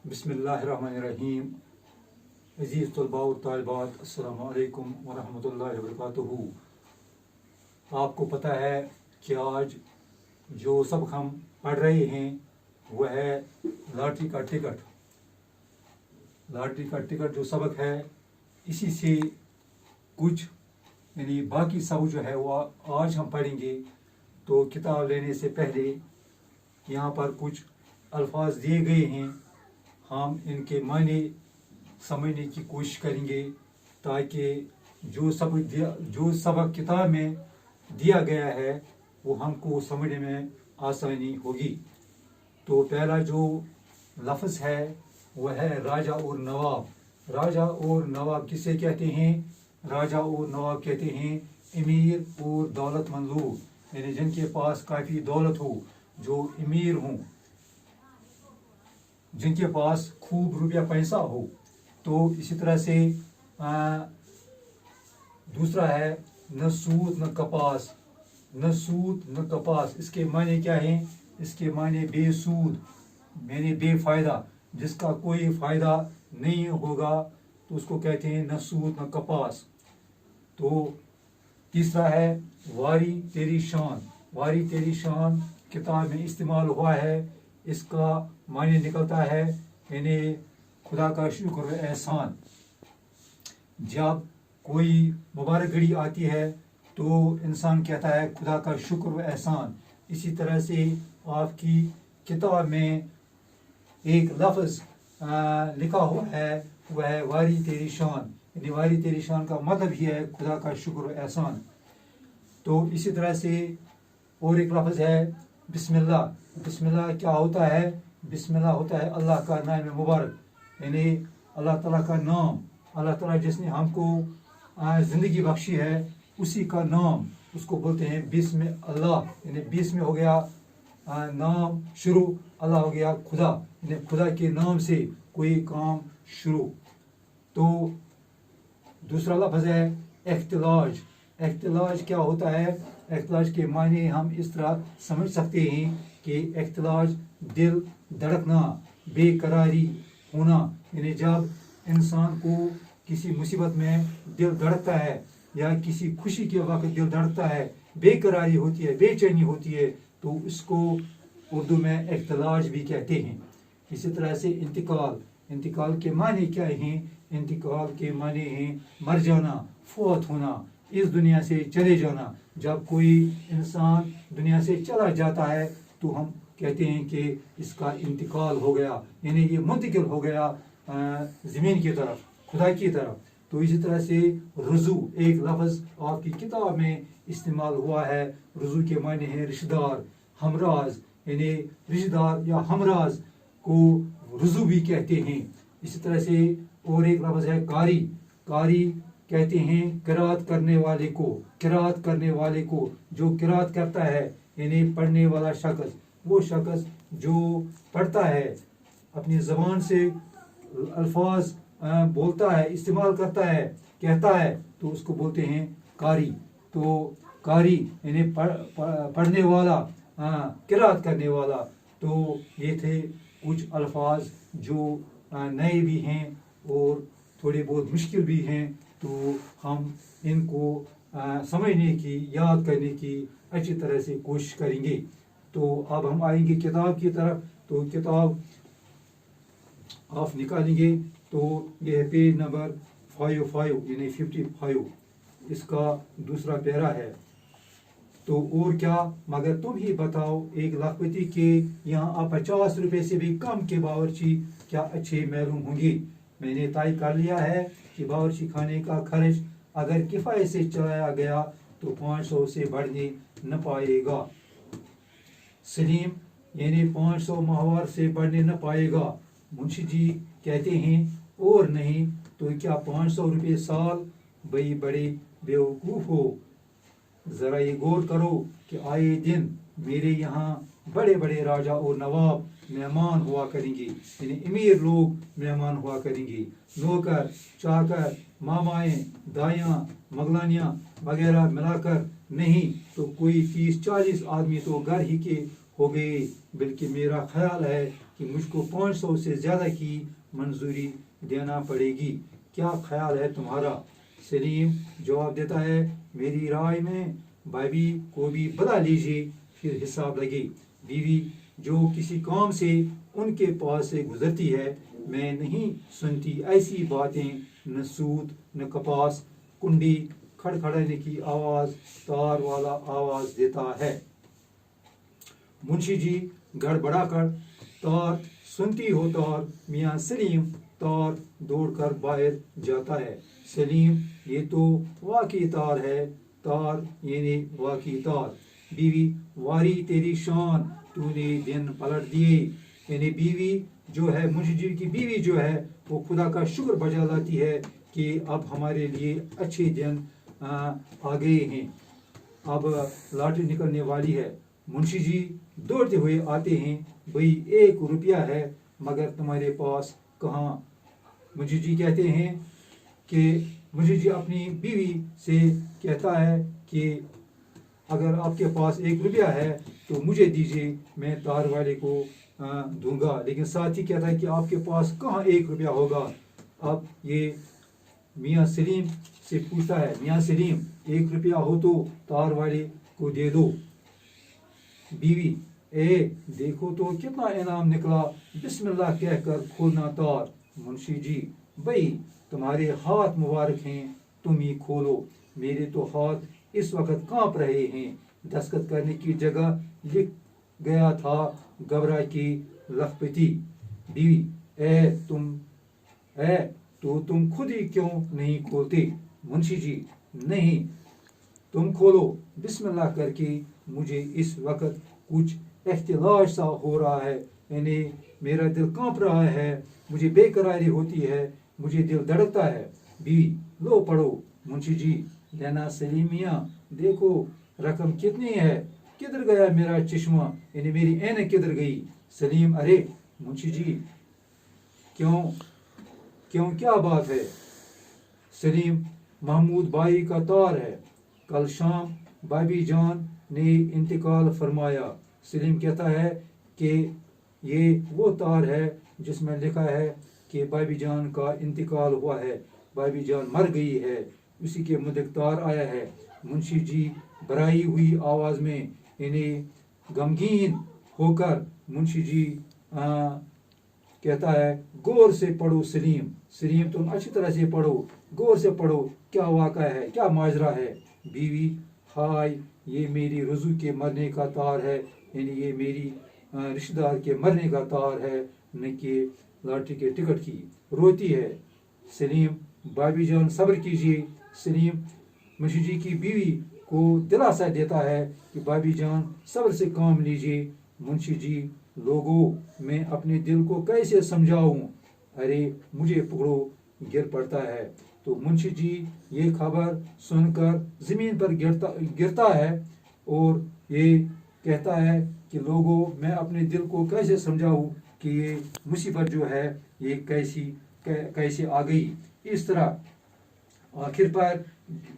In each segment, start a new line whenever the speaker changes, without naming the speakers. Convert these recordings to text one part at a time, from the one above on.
बिस्मिल्लाहिर्रहमानिर्रहीम। अज़ीज़ तलबा व तालिबात, अस्सलामु अलैकुम व रहमतुल्लाहि व बरकातुहू। आपको पता है कि आज जो सबक हम पढ़ रहे हैं वह है लॉटरी का टिकट। लॉटरी का टिकट जो सबक है, इसी से कुछ यानी बाकी सबक जो है वो आज हम पढ़ेंगे। तो किताब लेने से पहले यहाँ पर कुछ अल्फाज दिए गए हैं, हम इनके मायने समझने की कोशिश करेंगे ताकि जो सबक किताब में दिया गया है वो हमको समझने में आसानी होगी। तो पहला जो लफ्ज़ है वह है राजा और नवाब। राजा और नवाब किसे कहते हैं? राजा और नवाब कहते हैं अमीर और दौलतमंद लोग, यानी जिनके पास काफ़ी दौलत हो, जो अमीर हों, जिनके पास खूब रुपया पैसा हो। तो इसी तरह से दूसरा है न सूद न कपास। न सूद न कपास, इसके मायने क्या हैं? इसके मायने बेसूद, यानी बेफ़ायदा, जिसका कोई फ़ायदा नहीं होगा, तो उसको कहते हैं न सूद न कपास। तो तीसरा है वारी तेरी शान। वारी तेरी शान किताब में इस्तेमाल हुआ है, इसका मायने निकलता है यानी खुदा का शुक्र व एहसान। जब कोई मुबारक घड़ी आती है तो इंसान कहता है खुदा का शुक्र व एहसान। इसी तरह से आपकी किताब में एक लफ्ज़ लिखा हुआ है, वह है वारी तेरी शान। यानी वारी तेरी शान का मतलब ही है खुदा का शुक्र व एहसान। तो इसी तरह से और एक लफ्ज़ है बिस्मिल्लाह। बिस्मिल्लाह क्या होता है? बिस्मिल्लाह होता है अल्लाह का नाम मुबारक, यानी अल्लाह ताला का नाम। अल्लाह ताला जिसने हमको ज़िंदगी बख्शी है उसी का नाम, उसको बोलते हैं बिस्म अल्लाह। यानी बिस्म हो गया नाम शुरू, अल्लाह हो गया खुदा, यानी खुदा के नाम से कोई काम शुरू। तो दूसरा लफ्ज़ है इख्तिलाज। इख्तिलाज क्या होता है? इख्तिलाज के मायने हम इस तरह समझ सकते हैं कि इख्तिलाज दिल धड़कना, बेकरारी होना, यानी जब इंसान को किसी मुसीबत में दिल धड़कता है या किसी खुशी के वक्त दिल धड़कता है, बेकरारी होती है, बेचैनी होती है, तो इसको उर्दू में इख्तिलाज भी कहते हैं। इसी तरह से इंतकाल। इंतकाल के माने क्या हैं? इंतकाल के माने हैं मर जाना, फौत होना, इस दुनिया से चले जाना। जब कोई इंसान दुनिया से चला जाता है तो हम कहते हैं कि इसका इंतकाल हो गया, यानी ये मुंतकिल हो गया ज़मीन की तरफ, खुदा की तरफ। तो इसी तरह से रुजू एक लफ्ज़ आपकी किताब में इस्तेमाल हुआ है। रुजू के मायने हैं रिश्तेदार, हमराज, यानी रिश्तेदार या हमराज को रुजू भी कहते हैं। इसी तरह से और एक लफ्ज़ है कारी। कारी कहते हैं किरात करने वाले को। किरात करने वाले को, जो किरात करता है यानी पढ़ने वाला शख्स, वो शख्स जो पढ़ता है, अपनी ज़बान से अल्फाज बोलता है, इस्तेमाल करता है, कहता है, तो उसको बोलते हैं कारी। तो कारी यानी पढ़ने वाला, किरात करने वाला। तो ये थे कुछ अल्फाज जो नए भी हैं और थोड़े बहुत मुश्किल भी हैं। तो हम इनको समझने की, याद करने की अच्छी तरह से कोशिश करेंगे। तो अब हम आएंगे किताब की तरफ। तो किताब आप निकालेंगे तो यह है पेज नंबर 55 यानी 55, इसका दूसरा पैरा है। तो और क्या मगर तुम ही बताओ, एक लाखपति के यहाँ 50 रुपये से भी कम के बावर्ची क्या अच्छे मालूम होंगे। मैंने तय कर लिया है कि बावर्ची खाने का खर्च अगर किफ़ायत से चलाया गया तो 500 से बढ़ने न पाएगा। सलीम यानी 500 माहवार से बढ़ने न पाएगा। मुंशी जी कहते हैं और नहीं तो क्या 500 रुपये साल? भाई बड़े बेवकूफ़ हो, ज़रा ये गौर करो कि आए दिन मेरे यहाँ बड़े बड़े राजा और नवाब मेहमान हुआ करेंगे, यानी अमीर लोग मेहमान हुआ करेंगे। नौकर, चाकर, मामाएँ, दायाँ, मगलानियाँ वगैरह मिलाकर नहीं तो कोई 30-40 आदमी तो घर ही के हो गए। बल्कि मेरा ख्याल है कि मुझको 500 से ज़्यादा की मंजूरी देना पड़ेगी। क्या ख्याल है तुम्हारा? सलीम जवाब देता है, मेरी राय में भाभी को भी बुला लीजिए, फिर हिसाब लगे। बीवी जो किसी काम से उनके पास से गुजरती है, मैं नहीं सुनती ऐसी बातें, न सूत न कपास। कुंडी खड़खड़ाने की आवाज़ तार वाला आवाज़ देता है। मुंशी जी गड़बड़ाकर तार सुनती हो तार, मियाँ सलीम तार दौड़कर बाहर जाता है। सलीम ये तो वाकई तार है, तार यानी वाकई तार। बीवी वारी तेरी शान, तूने दिन पलट दिए। यानी बीवी जो है, मुंशी जी की बीवी जो है, वो खुदा का शुक्र बजा लाती है कि अब हमारे लिए अच्छे दिन आ गए हैं, अब लॉटरी निकलने वाली है। मुंशी जी दौड़ते हुए आते हैं, भाई 1 रुपया है मगर तुम्हारे पास कहाँ? मुंशी जी कहते हैं कि मुंशी जी अपनी बीवी से कहता है कि अगर आपके पास 1 रुपया है तो मुझे दीजिए, मैं तार वाले को दूंगा। लेकिन साथ ही कहता है कि आपके पास कहाँ 1 रुपया होगा। अब ये मियाँ सलीम से पूछता है, मियाँ सलीम 1 रुपया हो तो तार वाले को दे दो। बीवी, ए देखो तो कितना इनाम निकला, बिस्मिल्लाह कहकर खोलना तार। मुंशी जी, भाई तुम्हारे हाथ मुबारक हैं, तुम ही खोलो, मेरे तो हाथ इस वक्त कांप रहे हैं। दस्तखत करने की जगह लिख गया था घबरा की लखपति। बीवी, तो तुम खुद ही क्यों नहीं खोलते? मुंशी जी, नहीं तुम खोलो, बिस्मिल्लाह करके, मुझे इस वक्त कुछ एहतिलाज सा हो रहा है, यानी मेरा दिल कांप रहा है, मुझे बेकरारी होती है, मुझे दिल धड़कता है। बीवी, लो पढ़ो। मुंशी जी, लेना सलीम मियाँ, देखो रकम कितनी है, किधर गया मेरा चश्मा, यानी मेरी ऐनक किधर गई? सलीम, अरे मुंशी जी, क्यों क्यों क्या बात है? सलीम, महमूद भाई का तार है, कल शाम भाभी जान ने इंतकाल फरमाया। सलीम कहता है कि ये वो तार है जिसमें लिखा है कि भाभी जान का इंतकाल हुआ है, भाभी जान मर गई है, उसी के मुताबिक तार आया है। मुंशी जी भराई हुई आवाज़ में, यानी गमगीन होकर मुंशी जी कहता है, गौर से पढ़ो सलीम। सलीम, तुम अच्छी तरह से पढ़ो, गौर से पढ़ो, क्या वाक़ा है, क्या माजरा है? बीवी, हाय ये मेरी रजू के मरने का तार है, यानी ये मेरी रिश्तेदार के मरने का तार है, न कि लॉटरी के टिकट की। रोती है। सलीम, भाभी जान सब्र कीजिए। सलीम मुंशी जी की बीवी को दिलासा देता है कि भाभी जान सब्र से काम लीजिए। मुंशी जी, लोगों मैं अपने दिल को कैसे समझाऊं, अरे मुझे पकड़ो, गिर पड़ता है। तो मुंशी जी ये खबर सुनकर ज़मीन पर गिरता है और ये कहता है कि लोगों मैं अपने दिल को कैसे समझाऊं कि ये मुसीबत जो है ये कैसे आ गई। इस तरह आखिर पर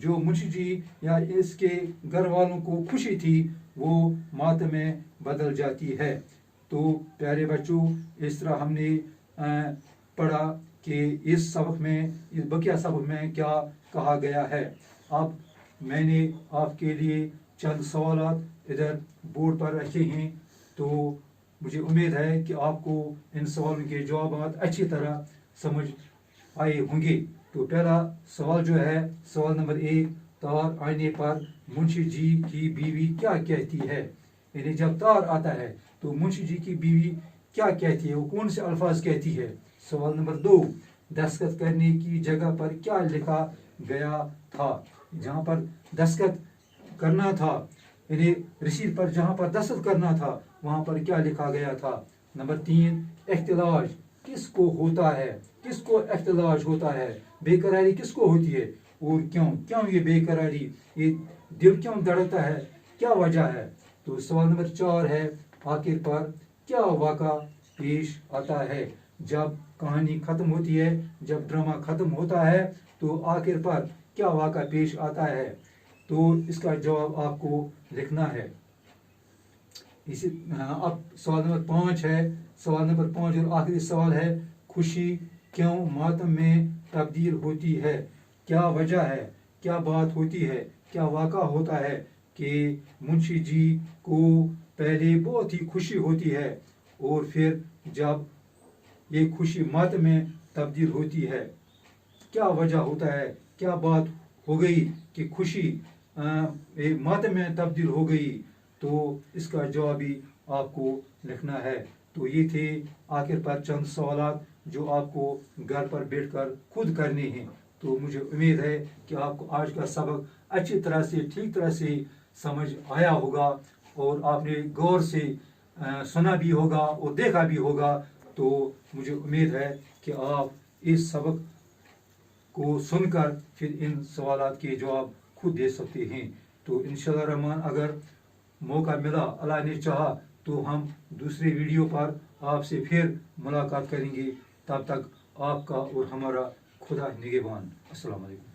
जो मुंशी जी या इसके घर वालों को खुशी थी वो मातम में बदल जाती है। तो प्यारे बच्चों, इस तरह हमने पढ़ा कि इस सबक में, इस बकिया सबक में क्या कहा गया है। अब मैंने आपके लिए चंद सवाल इधर बोर्ड पर रखे हैं, तो मुझे उम्मीद है कि आपको इन सवालों के जवाब अच्छी तरह समझ आए होंगे। तो पहला सवाल जो है, सवाल नंबर 1, तार आने पर मुंशी जी की बीवी क्या कहती है? यानी जब तार आता है तो मुंशी जी की बीवी क्या कहती है, वो कौन से अल्फाज कहती है? सवाल नंबर 2, दस्तखत करने की जगह पर क्या लिखा गया था? जहाँ पर दस्तखत करना था, यानी रसीद पर जहाँ पर दस्तखत करना था, वहाँ पर क्या लिखा गया था? नंबर 3, इख्तिलाज किसको होता है, किसको इख्तिलाज होता है, बेकरारी किसको होती है और क्यों? क्यों ये बेकरारी, ये दिल क्यों धड़कता है, क्या वजह है? तो सवाल नंबर 4 है, आखिर पर क्या वाक़ा पेश आता है? जब कहानी खत्म होती है, जब ड्रामा खत्म होता है, तो आखिर पर क्या वाक़ा पेश आता है? तो इसका जवाब आपको लिखना है। इसी अब सवाल नंबर 5 है। सवाल नंबर 5 और आखिरी सवाल है, खुशी क्यों मातम में तब्दील होती है? क्या वजह है, क्या बात होती है, क्या वाक़ा होता है कि मुंशी जी को पहले बहुत ही खुशी होती है और फिर जब ये खुशी मातम में तब्दील होती है? क्या वजह होता है, क्या बात हो गई कि खुशी एक मातम में तब्दील हो गई? तो इसका जवाब भी आपको लिखना है। तो ये थे आखिर पर चंद सवालात जो आपको घर पर बैठकर खुद करने हैं। तो मुझे उम्मीद है कि आपको आज का सबक अच्छी तरह से, ठीक तरह से समझ आया होगा और आपने गौर से सुना भी होगा और देखा भी होगा। तो मुझे उम्मीद है कि आप इस सबक को सुनकर फिर इन सवालात के जवाब खुद दे सकते हैं। तो इंशाअल्लाह रहमान अगर मौका मिला, अल्लाह ने चाहा, तो हम दूसरे वीडियो पर आपसे फिर मुलाकात करेंगे। तब तक आपका और हमारा खुदा निगहबान। अस्सलाम वालेकुम।